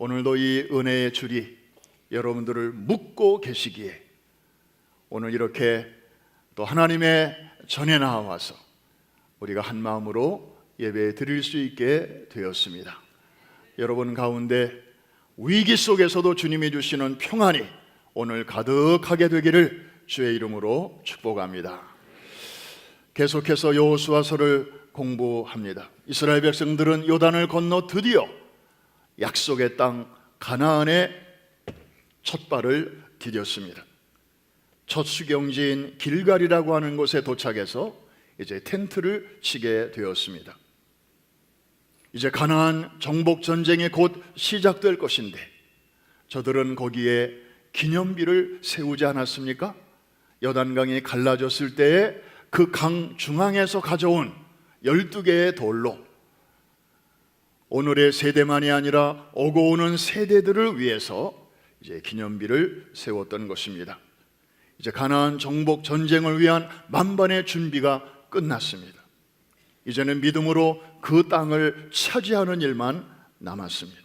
오늘도 이 은혜의 줄이 여러분들을 묶고 계시기에 오늘 이렇게 또 하나님의 전에 나와서 우리가 한 마음으로 예배 드릴 수 있게 되었습니다. 여러분 가운데 위기 속에서도 주님이 주시는 평안이 오늘 가득하게 되기를 주의 이름으로 축복합니다. 계속해서 여호수아서를 공부합니다. 이스라엘 백성들은 요단을 건너 드디어 약속의 땅 가나안에 첫 발을 디뎠습니다. 첫 수경지인 길갈이라고 하는 곳에 도착해서 이제 텐트를 치게 되었습니다. 이제 가나안 정복 전쟁이 곧 시작될 것인데 저들은 거기에 기념비를 세우지 않았습니까? 요단강이 갈라졌을 때에 그 강 중앙에서 가져온 12개의 돌로 오늘의 세대만이 아니라 오고 오는 세대들을 위해서 이제 기념비를 세웠던 것입니다. 이제 가나안 정복 전쟁을 위한 만반의 준비가 끝났습니다. 이제는 믿음으로 그 땅을 차지하는 일만 남았습니다.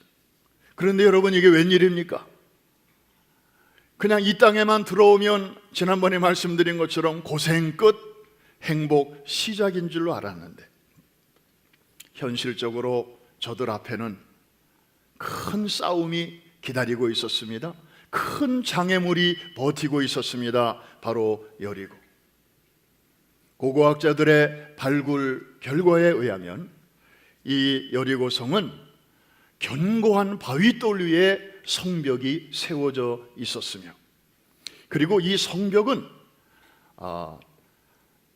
그런데 여러분, 이게 웬일입니까? 그냥 이 땅에만 들어오면 지난번에 말씀드린 것처럼 고생 끝 행복 시작인 줄로 알았는데 현실적으로 저들 앞에는 큰 싸움이 기다리고 있었습니다. 큰 장애물이 버티고 있었습니다. 바로 여리고. 고고학자들의 발굴 결과에 의하면 이 여리고 성은 견고한 바위돌 위에 성벽이 세워져 있었으며, 그리고 이 성벽은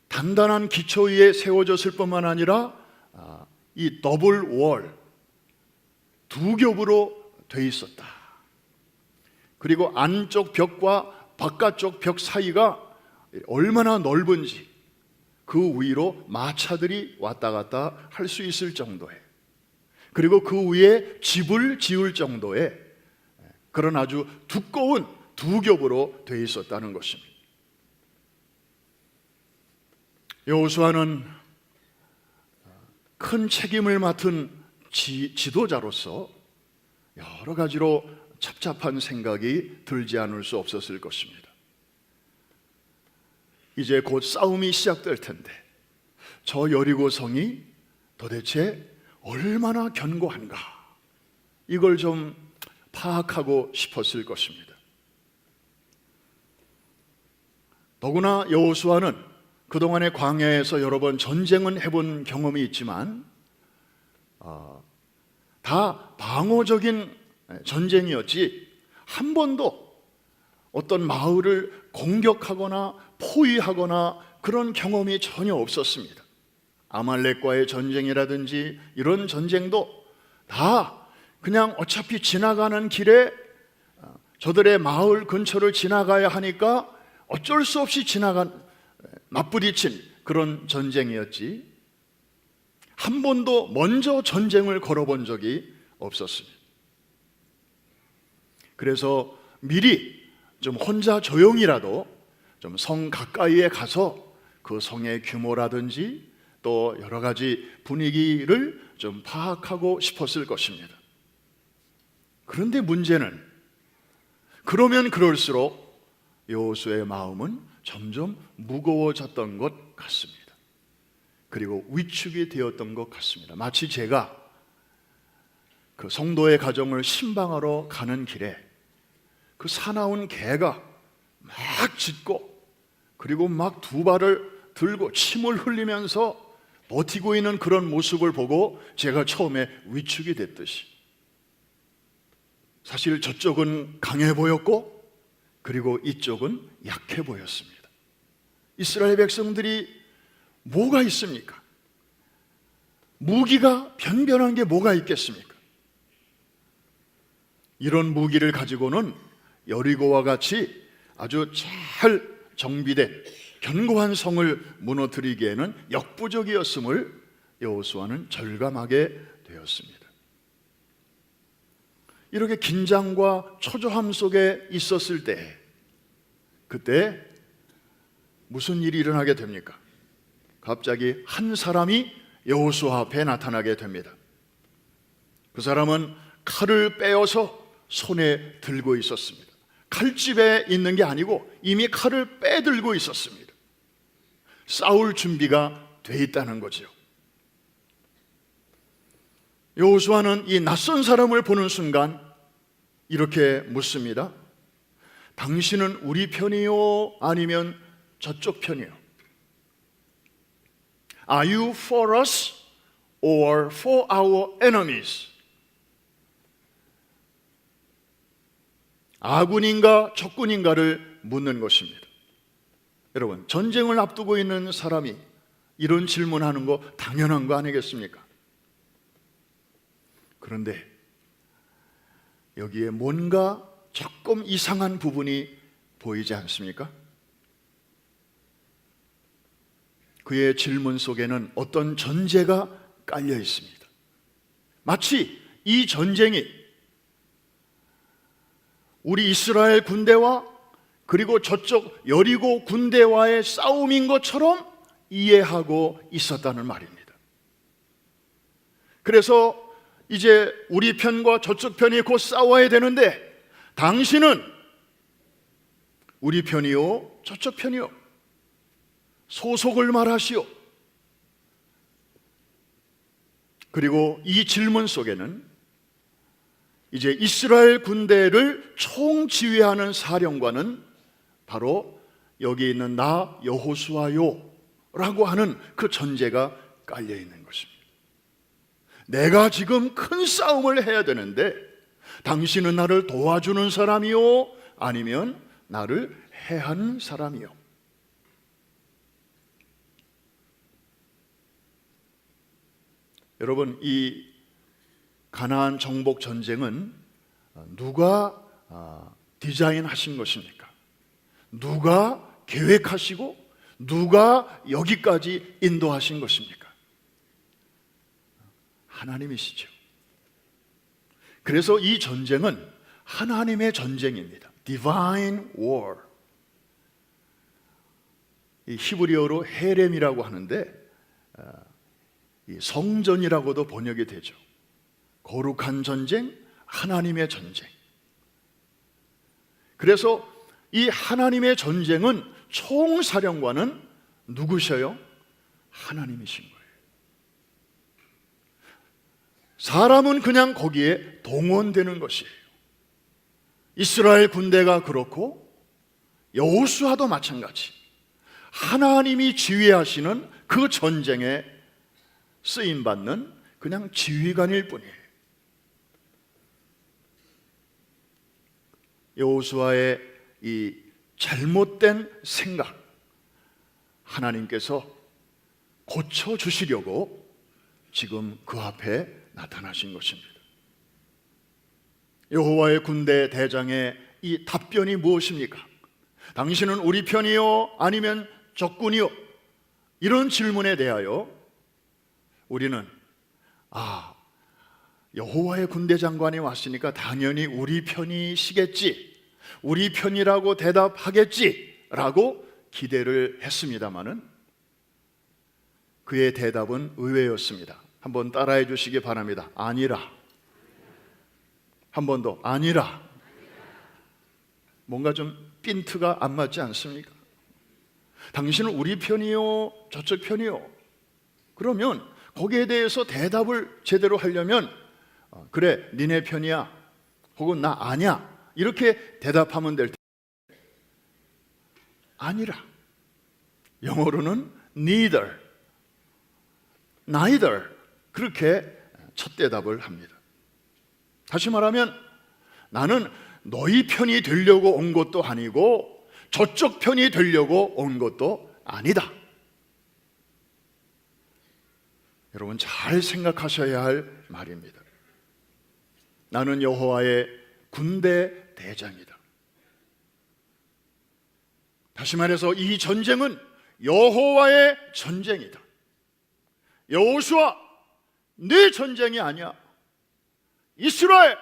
단단한 기초 위에 세워졌을 뿐만 아니라 이 더블 월 두 겹으로 돼 있었다. 그리고 안쪽 벽과 바깥쪽 벽 사이가 얼마나 넓은지 그 위로 마차들이 왔다 갔다 할 수 있을 정도에, 그리고 그 위에 집을 지을 정도의 그런 아주 두꺼운 두 겹으로 돼 있었다는 것입니다. 여호수아는 큰 책임을 맡은 지도자로서 여러 가지로 착잡한 생각이 들지 않을 수 없었을 것입니다. 이제 곧 싸움이 시작될 텐데 저 여리고 성이 도대체 얼마나 견고한가, 이걸 좀 파악하고 싶었을 것입니다. 더구나 여호수아는 그동안의 광야에서 여러 번 전쟁은 해본 경험이 있지만 다 방어적인 전쟁이었지 한 번도 어떤 마을을 공격하거나 포위하거나 그런 경험이 전혀 없었습니다. 아말렉과의 전쟁이라든지 이런 전쟁도 다 그냥 어차피 지나가는 길에 저들의 마을 근처를 지나가야 하니까 어쩔 수 없이 맞부딪힌 그런 전쟁이었지 한 번도 먼저 전쟁을 걸어본 적이 없었습니다. 그래서 미리 좀 혼자 조용히라도 좀 성 가까이에 가서 그 성의 규모라든지 또 여러 가지 분위기를 좀 파악하고 싶었을 것입니다. 그런데 문제는 그러면 그럴수록 여호수아의 마음은 점점 무거워졌던 것 같습니다. 그리고 위축이 되었던 것 같습니다. 마치 제가 그 성도의 가정을 신방하러 가는 길에 그 사나운 개가 막 짖고 그리고 막 두 발을 들고 침을 흘리면서 버티고 있는 그런 모습을 보고 제가 처음에 위축이 됐듯이, 사실 저쪽은 강해 보였고 그리고 이쪽은 약해 보였습니다. 이스라엘 백성들이 뭐가 있습니까? 무기가 변변한 게 뭐가 있겠습니까? 이런 무기를 가지고는 여리고와 같이 아주 잘 정비된 견고한 성을 무너뜨리기에는 역부족이었음을 여호수아는 절감하게 되었습니다. 이렇게 긴장과 초조함 속에 있었을 때 그때 무슨 일이 일어나게 됩니까? 갑자기 한 사람이 여호수아 앞에 나타나게 됩니다. 그 사람은 칼을 빼어서 손에 들고 있었습니다. 칼집에 있는 게 아니고 이미 칼을 빼들고 있었습니다. 싸울 준비가 돼 있다는 거죠. 여호수아는 이 낯선 사람을 보는 순간 이렇게 묻습니다. 당신은 우리 편이요? 아니면 저쪽 편이요? Are you for us or for our enemies? 아군인가 적군인가를 묻는 것입니다. 여러분, 전쟁을 앞두고 있는 사람이 이런 질문하는 거 당연한 거 아니겠습니까? 그런데 여기에 뭔가 조금 이상한 부분이 보이지 않습니까? 그의 질문 속에는 어떤 전제가 깔려 있습니다. 마치 이 전쟁이 우리 이스라엘 군대와 그리고 저쪽 여리고 군대와의 싸움인 것처럼 이해하고 있었다는 말입니다. 그래서 이제 우리 편과 저쪽 편이 곧 싸워야 되는데 당신은 우리 편이요? 저쪽 편이요? 소속을 말하시오. 그리고 이 질문 속에는 이제 이스라엘 군대를 총지휘하는 사령관은 바로 여기 있는 나 여호수아요 라고 하는 그 전제가 깔려 있는 것입니다. 내가 지금 큰 싸움을 해야 되는데 당신은 나를 도와주는 사람이요? 아니면 나를 해하는 사람이요? 여러분, 이 가나안 정복 전쟁은 누가 디자인하신 것입니까? 누가 계획하시고 누가 여기까지 인도하신 것입니까? 하나님이시죠. 그래서 이 전쟁은 하나님의 전쟁입니다. Divine War. 이 히브리어로 헤렘이라고 하는데 이 성전이라고도 번역이 되죠. 거룩한 전쟁, 하나님의 전쟁. 그래서 이 하나님의 전쟁은 총사령관은 누구셔요? 하나님이신 거예요. 사람은 그냥 거기에 동원되는 것이에요. 이스라엘 군대가 그렇고 여호수아도 마찬가지. 하나님이 지휘하시는 그 전쟁에 쓰임받는 그냥 지휘관일 뿐이에요. 여호수아의 이 잘못된 생각, 하나님께서 고쳐주시려고 지금 그 앞에 나타나신 것입니다. 여호와의 군대 대장의 이 답변이 무엇입니까? 당신은 우리 편이요? 아니면 적군이요? 이런 질문에 대하여 우리는 여호와의 군대 장관이 왔으니까 당연히 우리 편이시겠지, 우리 편이라고 대답하겠지 라고 기대를 했습니다마는 그의 대답은 의외였습니다. 한번 따라해 주시기 바랍니다. 아니라. 한 번 더. 아니라. 뭔가 좀 핀트가 안 맞지 않습니까? 당신은 우리 편이요? 저쪽 편이요? 그러면 거기에 대해서 대답을 제대로 하려면 그래, 니네 편이야 혹은 나 아니야 이렇게 대답하면 될 텐데 아니라. 영어로는 neither, neither 그렇게 첫 대답을 합니다. 다시 말하면 나는 너희 편이 되려고 온 것도 아니고 저쪽 편이 되려고 온 것도 아니다. 여러분, 잘 생각하셔야 할 말입니다. 나는 여호와의 군대 대장이다. 다시 말해서 이 전쟁은 여호와의 전쟁이다. 여호수아, 네 전쟁이 아니야. 이스라엘,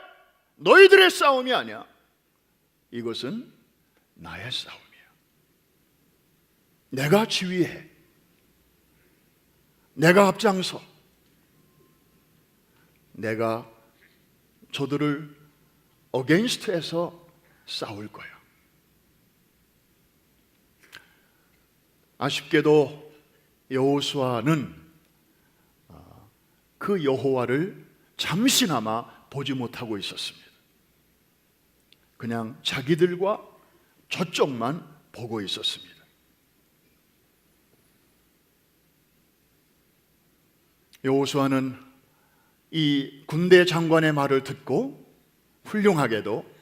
너희들의 싸움이 아니야. 이것은 나의 싸움이야. 내가 지휘해. 내가 앞장서. 내가 저들을 어게인스트해서 싸울 거야. 아쉽게도 여호수아는 그 여호와를 잠시나마 보지 못하고 있었습니다. 그냥 자기들과 저쪽만 보고 있었습니다. 여호수아는 이 군대 장관의 말을 듣고 훌륭하게도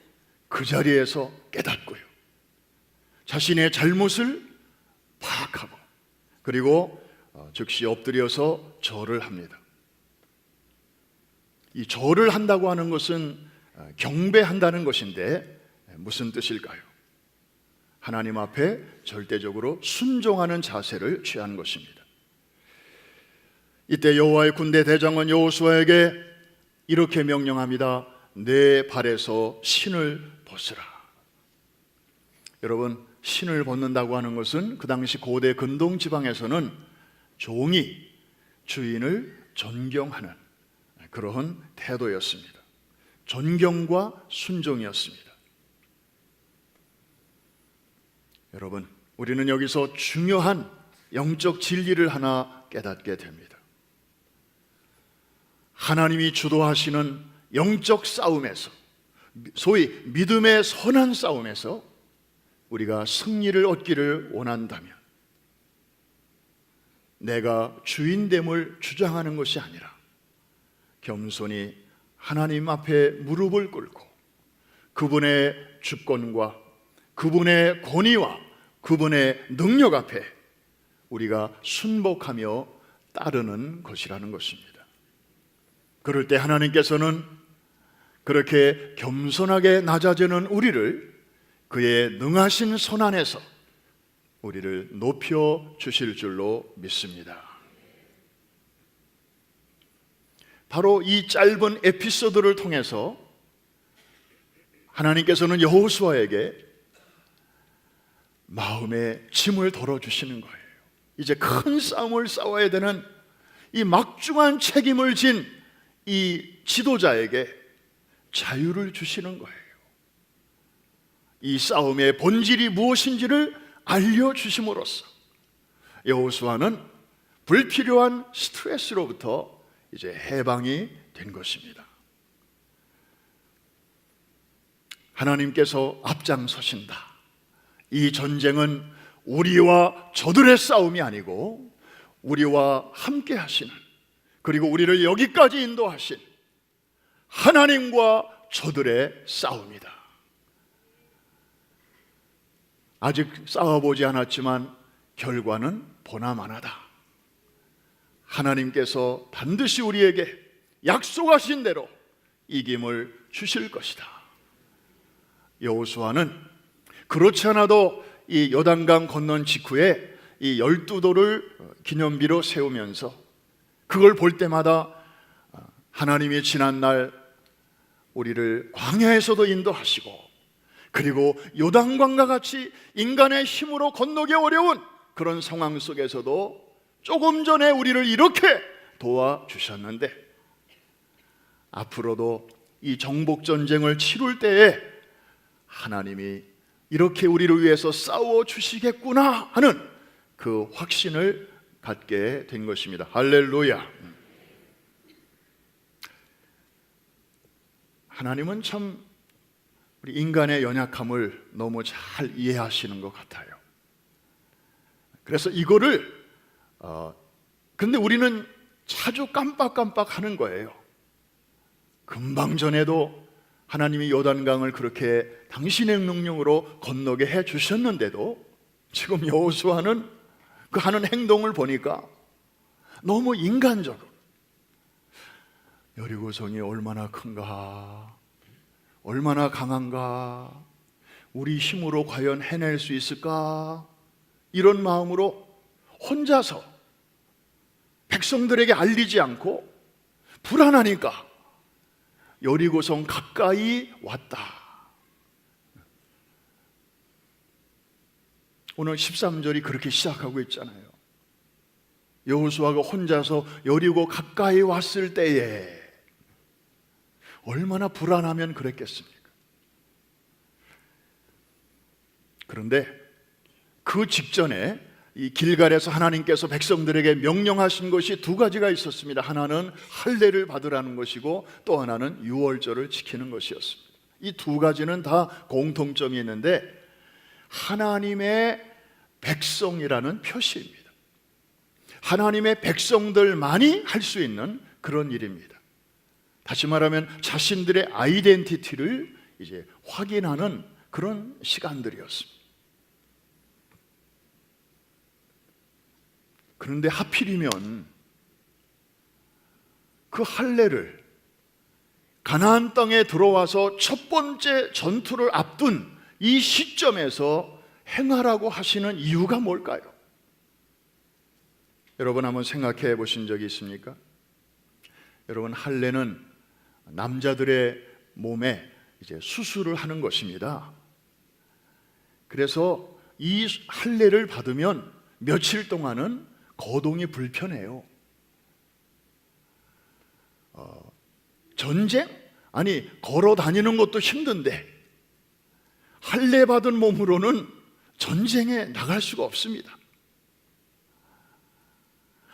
그 자리에서 깨닫고요, 자신의 잘못을 파악하고 그리고 즉시 엎드려서 절을 합니다. 이 절을 한다고 하는 것은 경배한다는 것인데 무슨 뜻일까요? 하나님 앞에 절대적으로 순종하는 자세를 취하는 것입니다. 이때 여호와의 군대 대장은 여호수아에게 이렇게 명령합니다. 내 발에서 신을 벗으라. 여러분, 신을 벗는다고 하는 것은 그 당시 고대 근동 지방에서는 종이 주인을 존경하는 그러한 태도였습니다. 존경과 순종이었습니다. 여러분, 우리는 여기서 중요한 영적 진리를 하나 깨닫게 됩니다. 하나님이 주도하시는 영적 싸움에서, 소위 믿음의 선한 싸움에서 우리가 승리를 얻기를 원한다면 내가 주인됨을 주장하는 것이 아니라 겸손히 하나님 앞에 무릎을 꿇고 그분의 주권과 그분의 권위와 그분의 능력 앞에 우리가 순복하며 따르는 것이라는 것입니다. 그럴 때 하나님께서는 그렇게 겸손하게 낮아지는 우리를 그의 능하신 손 안에서 우리를 높여 주실 줄로 믿습니다. 바로 이 짧은 에피소드를 통해서 하나님께서는 여호수아에게 마음의 짐을 덜어주시는 거예요. 이제 큰 싸움을 싸워야 되는 이 막중한 책임을 진 이 지도자에게 자유를 주시는 거예요. 이 싸움의 본질이 무엇인지를 알려주심으로써 여호수아는 불필요한 스트레스로부터 이제 해방이 된 것입니다. 하나님께서 앞장서신다. 이 전쟁은 우리와 저들의 싸움이 아니고 우리와 함께 하시는, 그리고 우리를 여기까지 인도하신 하나님과 저들의 싸움이다. 아직 싸워보지 않았지만 결과는 보나마나다. 하나님께서 반드시 우리에게 약속하신 대로 이김을 주실 것이다. 여호수아는 그렇지 않아도 이 요단강 건넌 직후에 이 12돌을 기념비로 세우면서 그걸 볼 때마다 하나님이 지난날 우리를 광야에서도 인도하시고 그리고 요단강과 같이 인간의 힘으로 건너기 어려운 그런 상황 속에서도 조금 전에 우리를 이렇게 도와주셨는데 앞으로도 이 정복전쟁을 치룰 때에 하나님이 이렇게 우리를 위해서 싸워주시겠구나 하는 그 확신을 갖게 된 것입니다. 할렐루야. 하나님은 참 우리 인간의 연약함을 너무 잘 이해하시는 것 같아요. 그래서 이거를 근데 우리는 자주 깜빡깜빡 하는 거예요. 금방 전에도 하나님이 요단강을 그렇게 당신의 능력으로 건너게 해 주셨는데도 지금 여호수아는 그 하는 행동을 보니까 너무 인간적으로 여리고성이 얼마나 큰가, 얼마나 강한가, 우리 힘으로 과연 해낼 수 있을까, 이런 마음으로 혼자서 백성들에게 알리지 않고 불안하니까 여리고성 가까이 왔다. 오늘 13절이 그렇게 시작하고 있잖아요. 여호수아가 혼자서 여리고 가까이 왔을 때에 얼마나 불안하면 그랬겠습니까? 그런데 그 직전에 이 길갈에서 하나님께서 백성들에게 명령하신 것이 두 가지가 있었습니다. 하나는 할례를 받으라는 것이고 또 하나는 유월절을 지키는 것이었습니다. 이 두 가지는 다 공통점이 있는데 하나님의 백성이라는 표시입니다. 하나님의 백성들만이 할 수 있는 그런 일입니다. 다시 말하면 자신들의 아이덴티티를 이제 확인하는 그런 시간들이었습니다. 그런데 하필이면 그 할례를 가나안 땅에 들어와서 첫 번째 전투를 앞둔 이 시점에서 행하라고 하시는 이유가 뭘까요? 여러분 한번 생각해 보신 적이 있습니까? 여러분, 할례는 남자들의 몸에 이제 수술을 하는 것입니다. 그래서 이 할례를 받으면 며칠 동안은 거동이 불편해요. 전쟁? 아니, 걸어 다니는 것도 힘든데 할례 받은 몸으로는 전쟁에 나갈 수가 없습니다.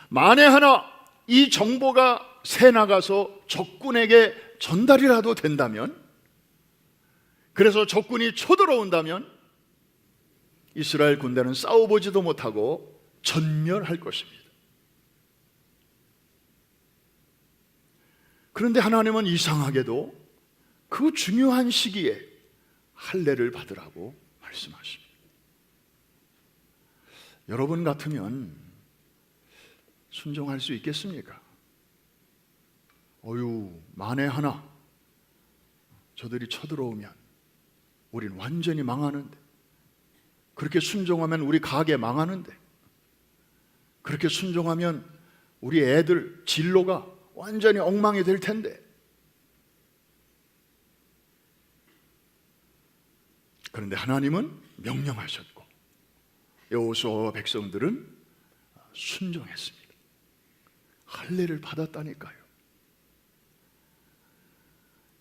만에 하나 이 정보가 새 나가서 적군에게 전달이라도 된다면, 그래서 적군이 쳐들어온다면 이스라엘 군대는 싸워보지도 못하고 전멸할 것입니다. 그런데 하나님은 이상하게도 그 중요한 시기에 할례를 받으라고 말씀하십니다. 여러분 같으면 순종할 수 있겠습니까? 만에 하나 저들이 쳐들어오면 우린 완전히 망하는데, 그렇게 순종하면 우리 가게 망하는데, 그렇게 순종하면 우리 애들 진로가 완전히 엉망이 될 텐데. 그런데 하나님은 명령하셨고 여호수아와 백성들은 순종했습니다. 할례를 받았다니까요.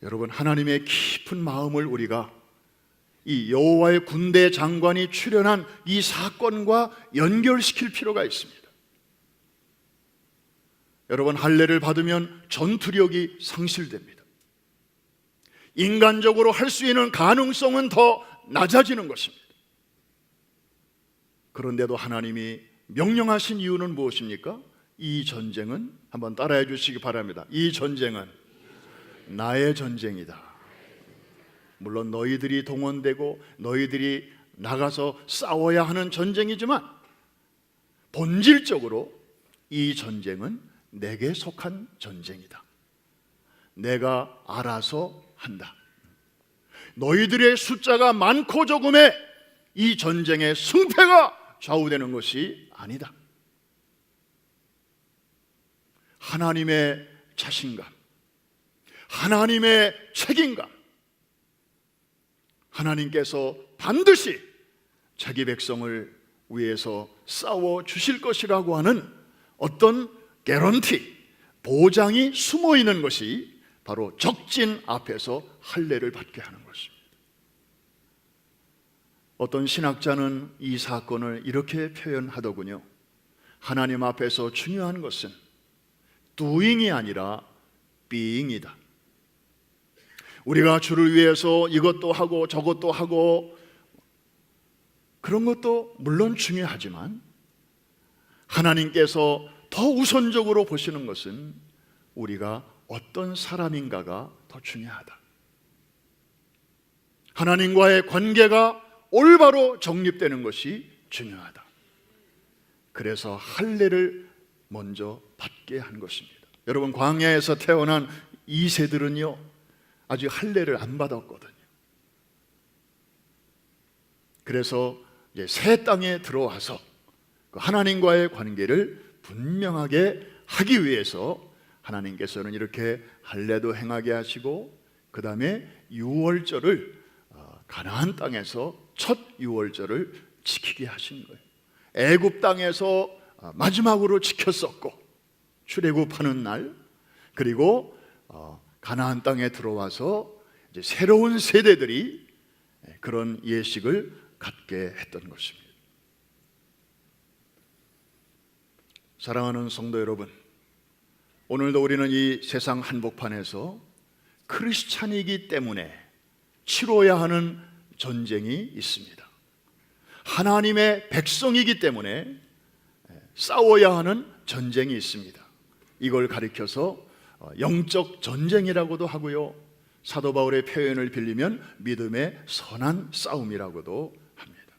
여러분, 하나님의 깊은 마음을 우리가 이 여호와의 군대 장관이 출현한 이 사건과 연결시킬 필요가 있습니다. 여러분, 할례를 받으면 전투력이 상실됩니다. 인간적으로 할 수 있는 가능성은 더 낮아지는 것입니다. 그런데도 하나님이 명령하신 이유는 무엇입니까? 이 전쟁은, 한번 따라해 주시기 바랍니다. 이 전쟁은 나의 전쟁이다. 물론 너희들이 동원되고 너희들이 나가서 싸워야 하는 전쟁이지만 본질적으로 이 전쟁은 내게 속한 전쟁이다. 내가 알아서 한다. 너희들의 숫자가 많고 적음에 이 전쟁의 승패가 좌우되는 것이 아니다. 하나님의 자신감, 하나님의 책임감, 하나님께서 반드시 자기 백성을 위해서 싸워 주실 것이라고 하는 어떤 개런티, 보장이 숨어 있는 것이 바로 적진 앞에서 할례를 받게 하는 것입니다. 어떤 신학자는 이 사건을 이렇게 표현하더군요. 하나님 앞에서 중요한 것은 doing이 아니라 being이다. 우리가 주를 위해서 이것도 하고 저것도 하고 그런 것도 물론 중요하지만 하나님께서 더 우선적으로 보시는 것은 우리가 어떤 사람인가가 더 중요하다. 하나님과의 관계가 올바로 정립되는 것이 중요하다. 그래서 할례를 먼저 받게 한 것입니다. 여러분, 광야에서 태어난 이 세들은요 아직 할례를 안 받았거든요. 그래서 이제 새 땅에 들어와서 하나님과의 관계를 분명하게 하기 위해서 하나님께서는 이렇게 할례도 행하게 하시고 그 다음에 유월절을 가나안 땅에서 첫 유월절을 지키게 하신 거예요. 애굽 땅에서 마지막으로 지켰었고 출애굽하는 날, 그리고 가나안 땅에 들어와서 이제 새로운 세대들이 그런 예식을 갖게 했던 것입니다. 사랑하는 성도 여러분, 오늘도 우리는 이 세상 한복판에서 크리스찬이기 때문에 치러야 하는 전쟁이 있습니다. 하나님의 백성이기 때문에 싸워야 하는 전쟁이 있습니다. 이걸 가리켜서 영적 전쟁이라고도 하고요, 사도 바울의 표현을 빌리면 믿음의 선한 싸움이라고도 합니다.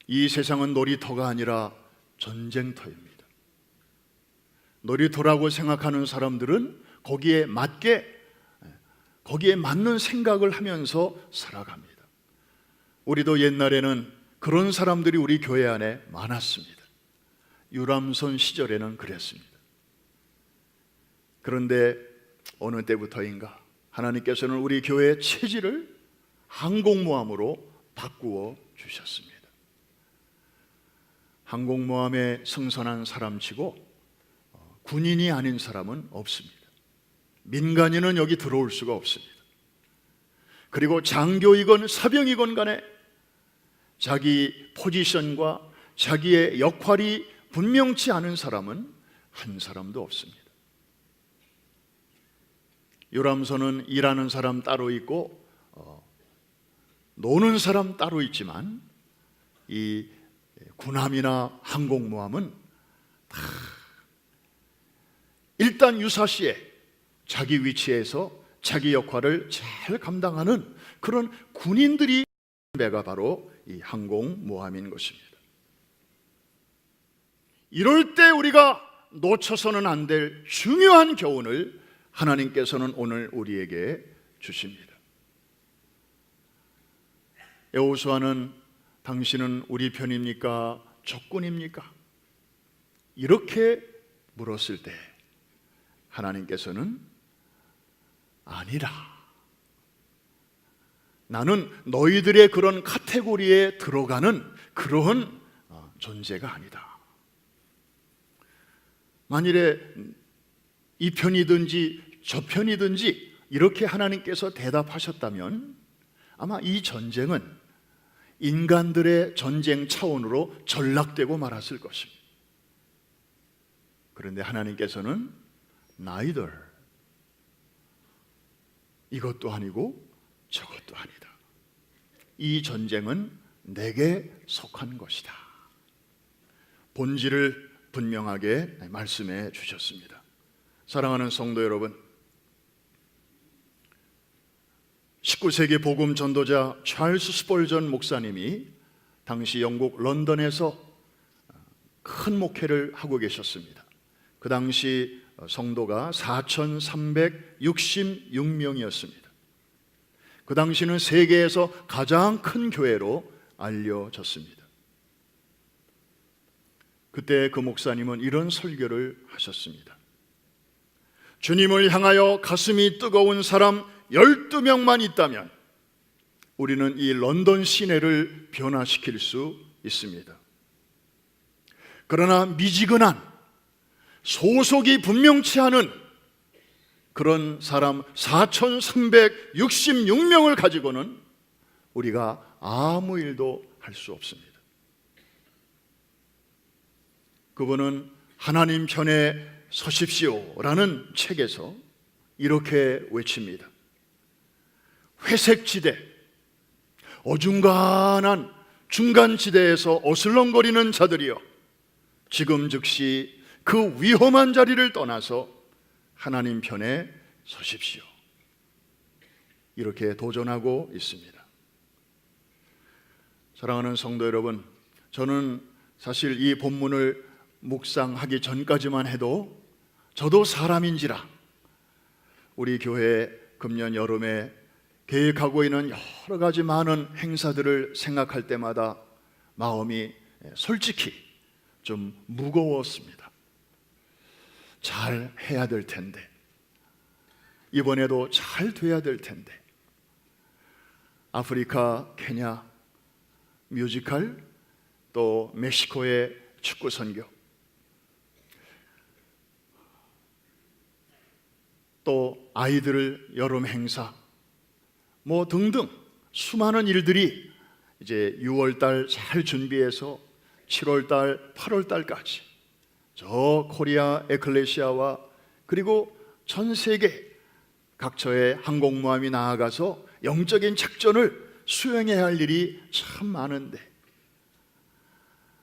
이 세상은 놀이터가 아니라 전쟁터입니다. 놀이터라고 생각하는 사람들은 거기에 맞는 생각을 하면서 살아갑니다. 우리도 옛날에는 그런 사람들이 우리 교회 안에 많았습니다. 유람선 시절에는 그랬습니다. 그런데 어느 때부터인가 하나님께서는 우리 교회의 체질을 항공모함으로 바꾸어 주셨습니다. 항공모함에 승선한 사람치고 군인이 아닌 사람은 없습니다. 민간인은 여기 들어올 수가 없습니다. 그리고 장교이건 사병이건 간에 자기 포지션과 자기의 역할이 분명치 않은 사람은 한 사람도 없습니다. 유람선은 일하는 사람 따로 있고 노는 사람 따로 있지만 이 군함이나 항공모함은 다 일단 유사시에 자기 위치에서 자기 역할을 잘 감당하는 그런 군인들이 배가 바로 이 항공모함인 것입니다. 이럴 때 우리가 놓쳐서는 안 될 중요한 교훈을 하나님께서는 오늘 우리에게 주십니다. 여호수아는 당신은 우리 편입니까? 적군입니까? 이렇게 물었을 때 하나님께서는 아니라, 나는 너희들의 그런 카테고리에 들어가는 그러한 존재가 아니다. 만일에 이 편이든지 저 편이든지 이렇게 하나님께서 대답하셨다면 아마 이 전쟁은 인간들의 전쟁 차원으로 전락되고 말았을 것입니다. 그런데 하나님께서는 neither, 이것도 아니고 저것도 아니다. 이 전쟁은 내게 속한 것이다. 본질을 분명하게 말씀해 주셨습니다. 사랑하는 성도 여러분, 19세기 복음 전도자 찰스 스펄전 목사님이 당시 영국 런던에서 큰 목회를 하고 계셨습니다. 그 당시 성도가 4,366명이었습니다. 그 당시는 세계에서 가장 큰 교회로 알려졌습니다. 그때 그 목사님은 이런 설교를 하셨습니다. 주님을 향하여 가슴이 뜨거운 사람 12명만 있다면 우리는 이 런던 시내를 변화시킬 수 있습니다. 그러나 미지근한 소속이 분명치 않은 그런 사람 4,366명을 가지고는 우리가 아무 일도 할 수 없습니다. 그분은 하나님 편에 서십시오라는 책에서 이렇게 외칩니다. 회색지대, 어중간한 중간지대에서 어슬렁거리는 자들이여, 지금 즉시 그 위험한 자리를 떠나서 하나님 편에 서십시오. 이렇게 도전하고 있습니다. 사랑하는 성도 여러분, 저는 사실 이 본문을 묵상하기 전까지만 해도 저도 사람인지라 우리 교회 금년 여름에 계획하고 있는 여러 가지 많은 행사들을 생각할 때마다 마음이 솔직히 좀 무거웠습니다. 잘 해야 될 텐데, 이번에도 잘 돼야 될 텐데, 아프리카, 케냐 뮤지컬, 또 멕시코의 축구 선교, 또 아이들 여름 행사 뭐 등등 수많은 일들이 이제 6월달 잘 준비해서 7월달, 8월달까지 저 코리아 에클레시아와 그리고 전 세계 각처의 항공모함이 나아가서 영적인 작전을 수행해야 할 일이 참 많은데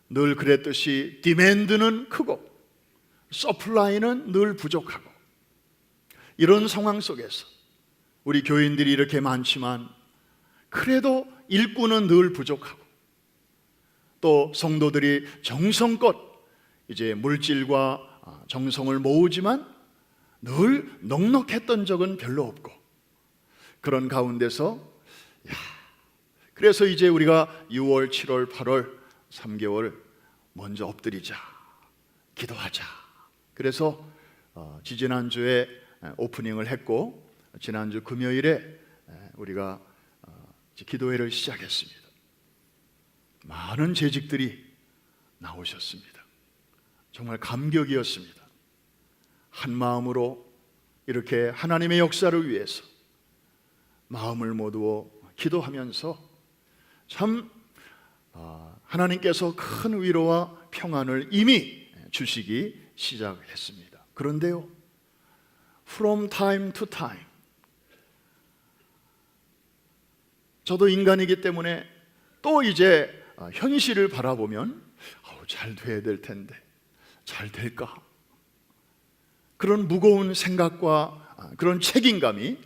늘 그랬듯이 디맨드는 크고 서플라이는 늘 부족하고 이런 상황 속에서 우리 교인들이 이렇게 많지만 그래도 일꾼은 늘 부족하고 또 성도들이 정성껏 이제 물질과 정성을 모으지만 늘 넉넉했던 적은 별로 없고 그런 가운데서 그래서 이제 우리가 6월, 7월, 8월 3개월 먼저 엎드리자, 기도하자. 그래서 지지난주에 오프닝을 했고 지난주 금요일에 우리가 기도회를 시작했습니다. 많은 재직들이 나오셨습니다. 정말 감격이었습니다. 한 마음으로 이렇게 하나님의 역사를 위해서 마음을 모두어 기도하면서 참 하나님께서 큰 위로와 평안을 이미 주시기 시작했습니다. 그런데요, from time to time, 저도 인간이기 때문에 또 이제 현실을 바라보면 잘 돼야 될 텐데 잘 될까? 그런 무거운 생각과 그런 책임감이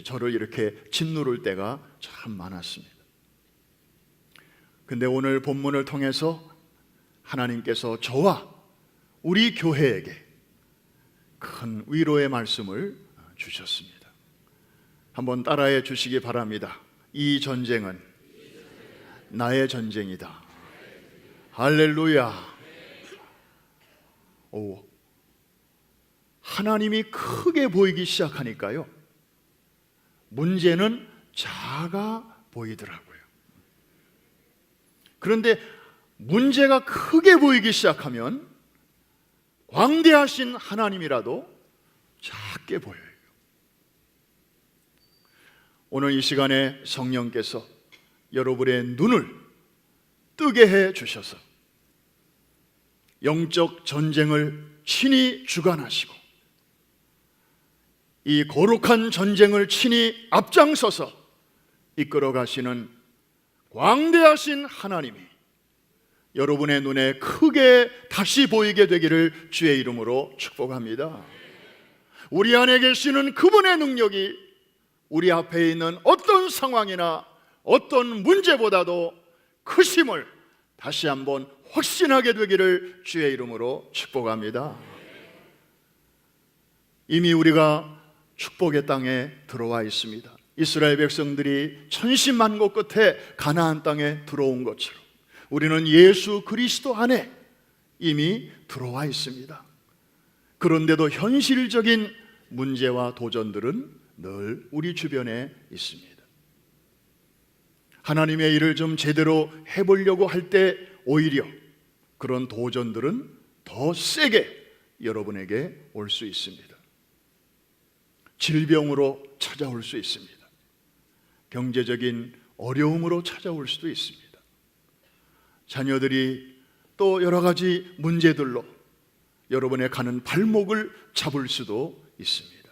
저를 이렇게 짓누를 때가 참 많았습니다. 근데 오늘 본문을 통해서 하나님께서 저와 우리 교회에게 큰 위로의 말씀을 주셨습니다. 한번 따라해 주시기 바랍니다. 이 전쟁은 나의 전쟁이다. 할렐루야. 하나님이 크게 보이기 시작하니까요, 문제는 작아 보이더라고요. 그런데 문제가 크게 보이기 시작하면 광대하신 하나님이라도 작게 보여요. 오늘 이 시간에 성령께서 여러분의 눈을 뜨게 해 주셔서 영적 전쟁을 친히 주관하시고 이 거룩한 전쟁을 친히 앞장서서 이끌어 가시는 광대하신 하나님이 여러분의 눈에 크게 다시 보이게 되기를 주의 이름으로 축복합니다. 우리 안에 계시는 그분의 능력이 우리 앞에 있는 어떤 상황이나 어떤 문제보다도 크심을 다시 한번 확신하게 되기를 주의 이름으로 축복합니다. 이미 우리가 축복의 땅에 들어와 있습니다. 이스라엘 백성들이 천신만고 끝에 가나안 땅에 들어온 것처럼 우리는 예수 그리스도 안에 이미 들어와 있습니다. 그런데도 현실적인 문제와 도전들은 늘 우리 주변에 있습니다. 하나님의 일을 좀 제대로 해보려고 할 때 오히려 그런 도전들은 더 세게 여러분에게 올 수 있습니다. 질병으로 찾아올 수 있습니다. 경제적인 어려움으로 찾아올 수도 있습니다. 자녀들이 또 여러 가지 문제들로 여러분의 가는 발목을 잡을 수도 있습니다.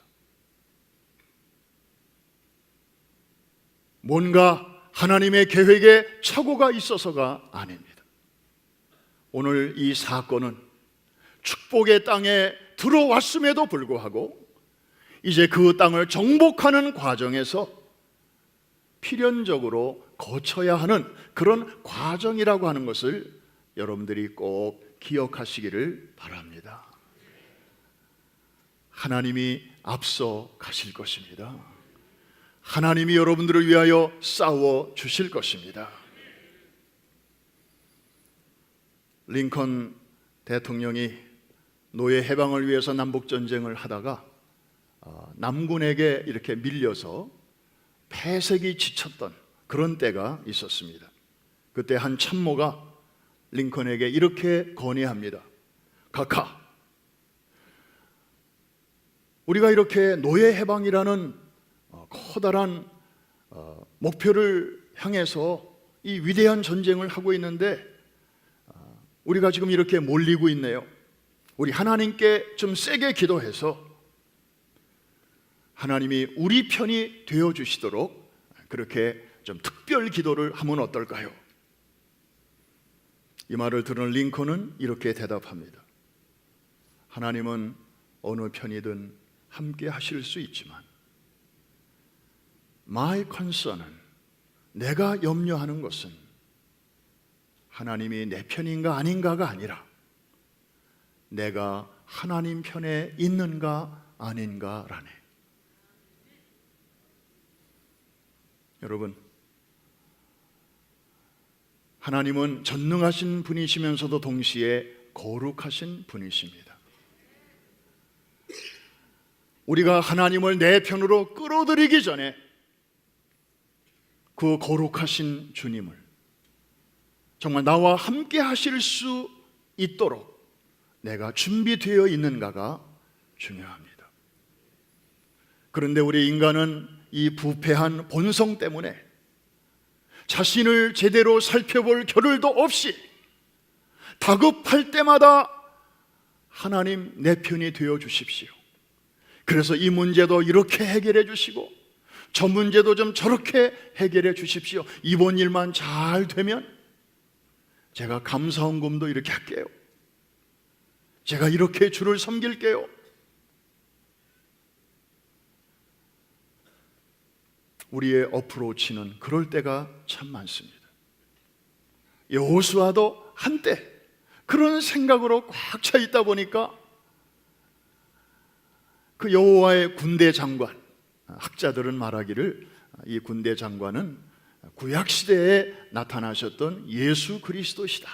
뭔가 하나님의 계획에 착오가 있어서가 아닙니다. 오늘 이 사건은 축복의 땅에 들어왔음에도 불구하고 이제 그 땅을 정복하는 과정에서 필연적으로 거쳐야 하는 그런 과정이라고 하는 것을 여러분들이 꼭 기억하시기를 바랍니다. 하나님이 앞서 가실 것입니다. 하나님이 여러분들을 위하여 싸워 주실 것입니다. 링컨 대통령이 노예 해방을 위해서 남북전쟁을 하다가 남군에게 이렇게 밀려서 폐색이 지쳤던 그런 때가 있었습니다. 그때 한 참모가 링컨에게 이렇게 건의합니다. 각하, 우리가 이렇게 노예 해방이라는 커다란 목표를 향해서 이 위대한 전쟁을 하고 있는데 우리가 지금 이렇게 몰리고 있네요. 우리 하나님께 좀 세게 기도해서 하나님이 우리 편이 되어주시도록 그렇게 좀 특별 기도를 하면 어떨까요? 이 말을 들은 링컨은 이렇게 대답합니다. 하나님은 어느 편이든 함께 하실 수 있지만 My concern은, 내가 염려하는 것은 하나님이 내 편인가 아닌가가 아니라 내가 하나님 편에 있는가 아닌가라네. 여러분, 하나님은 전능하신 분이시면서도 동시에 거룩하신 분이십니다. 우리가 하나님을 내 편으로 끌어들이기 전에 그 거룩하신 주님을 정말 나와 함께 하실 수 있도록 내가 준비되어 있는가가 중요합니다. 그런데 우리 인간은 이 부패한 본성 때문에 자신을 제대로 살펴볼 겨를도 없이 다급할 때마다 하나님 내 편이 되어 주십시오. 그래서 이 문제도 이렇게 해결해 주시고 저 문제도 좀 저렇게 해결해 주십시오. 이번 일만 잘 되면 제가 감사헌금도 이렇게 할게요. 제가 이렇게 주를 섬길게요. 우리의 어프로치는 그럴 때가 참 많습니다. 여호수아도 한때 그런 생각으로 꽉 차 있다 보니까 그 여호와의 군대 장관, 학자들은 말하기를 이 군대 장관은 구약시대에 나타나셨던 예수 그리스도시다,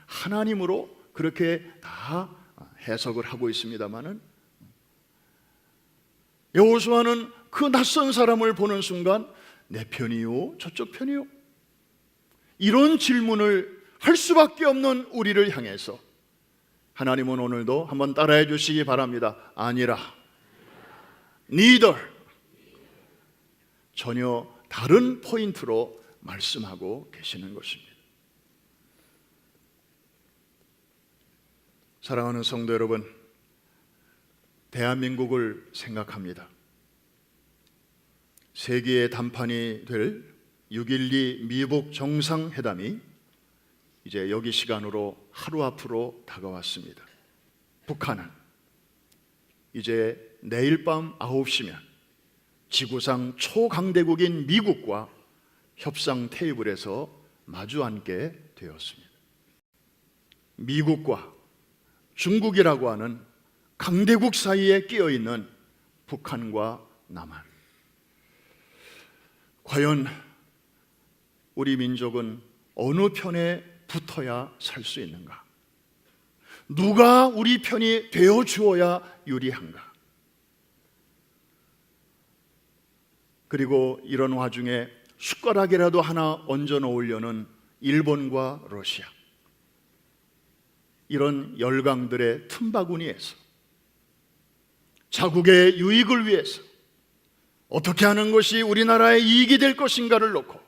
하나님으로 그렇게 다 해석을 하고 있습니다마는 여호수아는 그 낯선 사람을 보는 순간 내 편이요? 저쪽 편이요? 이런 질문을 할 수밖에 없는 우리를 향해서 하나님은 오늘도 한번 따라해 주시기 바랍니다. 아니라, neither, 전혀 다른 포인트로 말씀하고 계시는 것입니다. 사랑하는 성도 여러분, 대한민국을 생각합니다. 세계의 단판이 될 6.12 미북 정상회담이 이제 여기 시간으로 하루 앞으로 다가왔습니다. 북한은 이제 내일 밤 9시면 지구상 초강대국인 미국과 협상 테이블에서 마주 앉게 되었습니다. 미국과 중국이라고 하는 강대국 사이에 끼어 있는 북한과 남한, 과연 우리 민족은 어느 편에 붙어야 살 수 있는가? 누가 우리 편이 되어 주어야 유리한가? 그리고 이런 와중에 숟가락이라도 하나 얹어 놓으려는 일본과 러시아, 이런 열강들의 틈바구니에서 자국의 유익을 위해서 어떻게 하는 것이 우리나라의 이익이 될 것인가를 놓고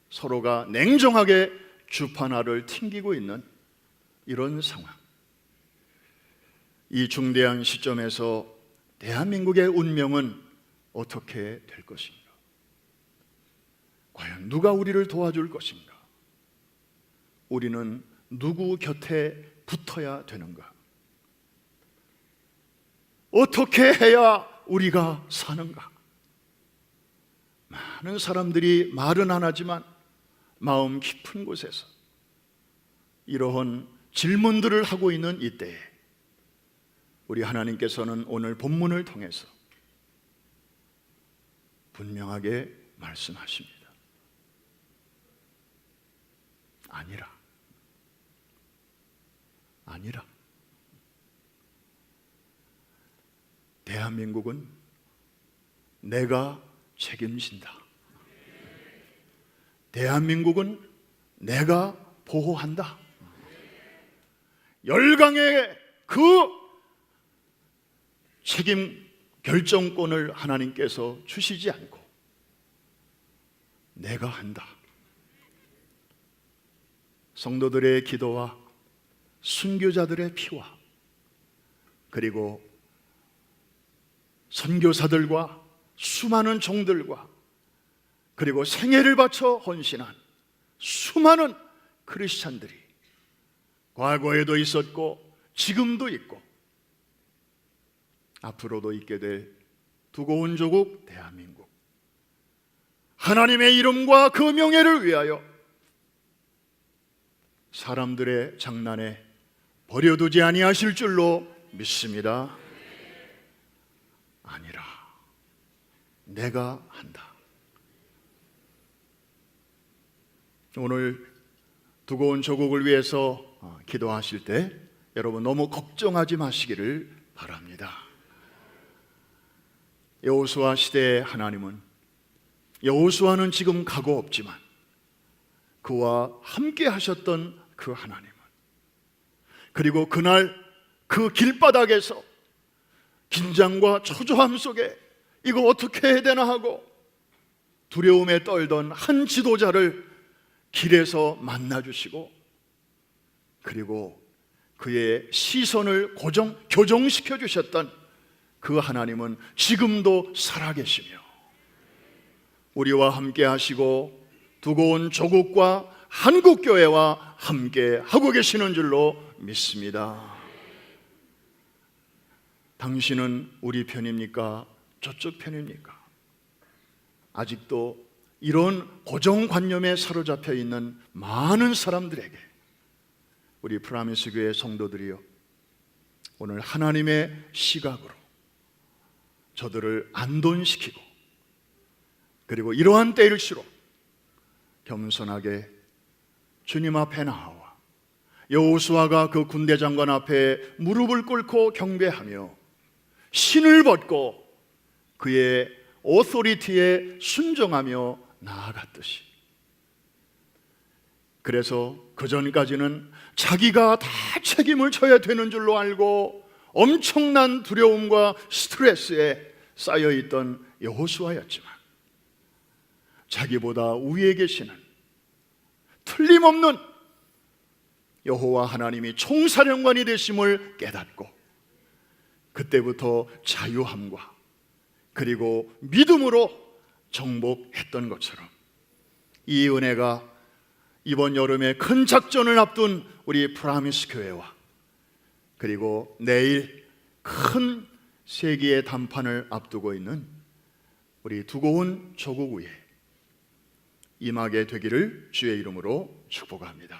서로가 냉정하게 주판화를 튕기고 있는 이런 상황. 이 중대한 시점에서 대한민국의 운명은 어떻게 될 것인가? 과연 누가 우리를 도와줄 것인가? 우리는 누구 곁에 붙어야 되는가? 어떻게 해야 우리가 사는가? 많은 사람들이 말은 안 하지만 마음 깊은 곳에서 이러한 질문들을 하고 있는 이때에 우리 하나님께서는 오늘 본문을 통해서 분명하게 말씀하십니다. 아니라 대한민국은 내가 책임진다. 대한민국은 내가 보호한다. 열강의 그 책임 결정권을 하나님께서 주시지 않고 내가 한다. 성도들의 기도와 순교자들의 피와 그리고 선교사들과 수많은 종들과 그리고 생애를 바쳐 헌신한 수많은 크리스찬들이 과거에도 있었고 지금도 있고 앞으로도 있게 될 두고 온 조국 대한민국, 하나님의 이름과 그 명예를 위하여 사람들의 장난에 버려두지 아니하실 줄로 믿습니다. 아니라 내가 한다. 오늘 두고 온 조국을 위해서 기도하실 때 여러분 너무 걱정하지 마시기를 바랍니다. 여호수아 시대의 하나님은, 여호수아는 지금 가고 없지만 그와 함께 하셨던 그 하나님은, 그리고 그날 그 길바닥에서 긴장과 초조함 속에 이거 어떻게 해야 되나 하고 두려움에 떨던 한 지도자를 길에서 만나주시고 그리고 그의 시선을 교정시켜 주셨던 그 하나님은 지금도 살아계시며 우리와 함께 하시고 두고 온 조국과 한국교회와 함께 하고 계시는 줄로 믿습니다. 당신은 우리 편입니까? 저쪽 편입니까? 아직도 이런 고정관념에 사로잡혀 있는 많은 사람들에게 우리 프라미스 교회 성도들이요, 오늘 하나님의 시각으로 저들을 안돈시키고 그리고 이러한 때일수록 겸손하게 주님 앞에 나와 여호수아가 그 군대 장관 앞에 무릎을 꿇고 경배하며 신을 벗고 그의 오토리티에 순종하며 나아갔듯이, 그래서 그전까지는 자기가 다 책임을 져야 되는 줄로 알고 엄청난 두려움과 스트레스에 쌓여있던 여호수아였지만 자기보다 위에 계시는 틀림없는 여호와 하나님이 총사령관이 되심을 깨닫고 그때부터 자유함과 그리고 믿음으로 정복했던 것처럼 이 은혜가 이번 여름에 큰 작전을 앞둔 우리 프라미스 교회와 그리고 내일 큰 세계의 단판을 앞두고 있는 우리 두고 온 조국 위에 임하게 되기를 주의 이름으로 축복합니다.